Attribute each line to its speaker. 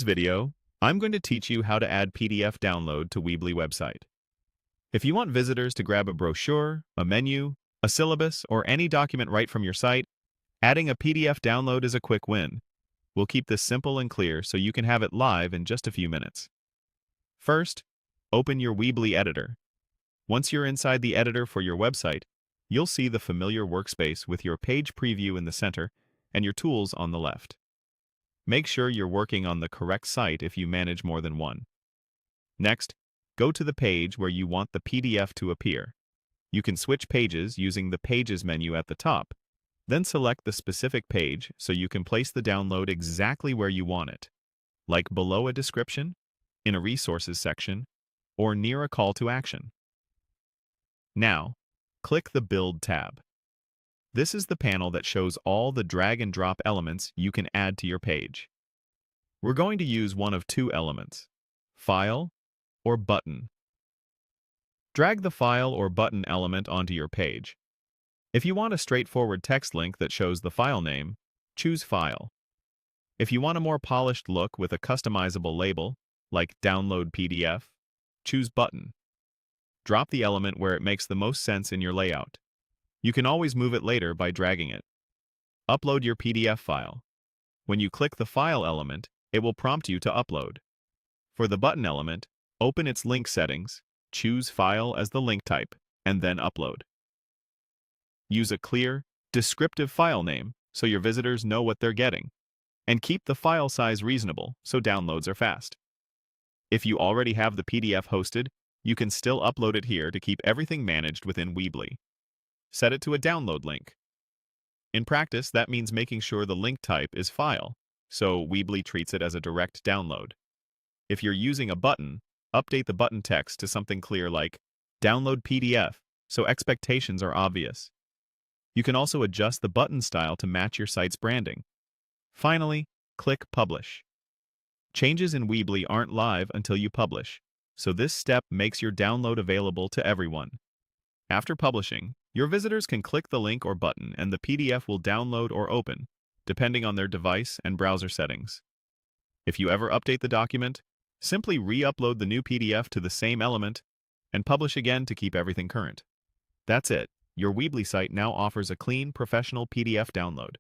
Speaker 1: this video, I'm going to teach you how to add PDF download to Weebly website. If you want visitors to grab a brochure, a menu, a syllabus, or any document right from your site, adding a PDF download is a quick win. We'll keep this simple and clear so you can have it live in just a few minutes. First, open your Weebly editor. Once you're inside the editor for your website, you'll see the familiar workspace with your page preview in the center and your tools on the left. Make sure you're working on the correct site if you manage more than one. Next, go to the page where you want the PDF to appear. You can switch pages using the Pages menu at the top, then select the specific page so you can place the download exactly where you want it, like below a description, in a resources section, or near a call to action. Now, click the Build tab. This is the panel that shows all the drag and drop elements you can add to your page. We're going to use one of two elements, File or Button. Drag the File or Button element onto your page. If you want a straightforward text link that shows the file name, choose File. If you want a more polished look with a customizable label, like Download PDF, choose Button. Drop the element where it makes the most sense in your layout. You can always move it later by dragging it. Upload your PDF file. When you click the File element, it will prompt you to upload. For the Button element, open its link settings, choose File as the link type, and then Upload. Use a clear, descriptive file name so your visitors know what they're getting, and keep the file size reasonable so downloads are fast. If you already have the PDF hosted, you can still upload it here to keep everything managed within Weebly. Set it to a download link. In practice, that means making sure the link type is File, so Weebly treats it as a direct download. If you're using a button, update the button text to something clear like Download PDF, so expectations are obvious. You can also adjust the button style to match your site's branding. Finally, click Publish. Changes in Weebly aren't live until you publish, so this step makes your download available to everyone. After publishing, your visitors can click the link or button and the PDF will download or open, depending on their device and browser settings. If you ever update the document, simply re-upload the new PDF to the same element and publish again to keep everything current. That's it. Your Weebly site now offers a clean, professional PDF download.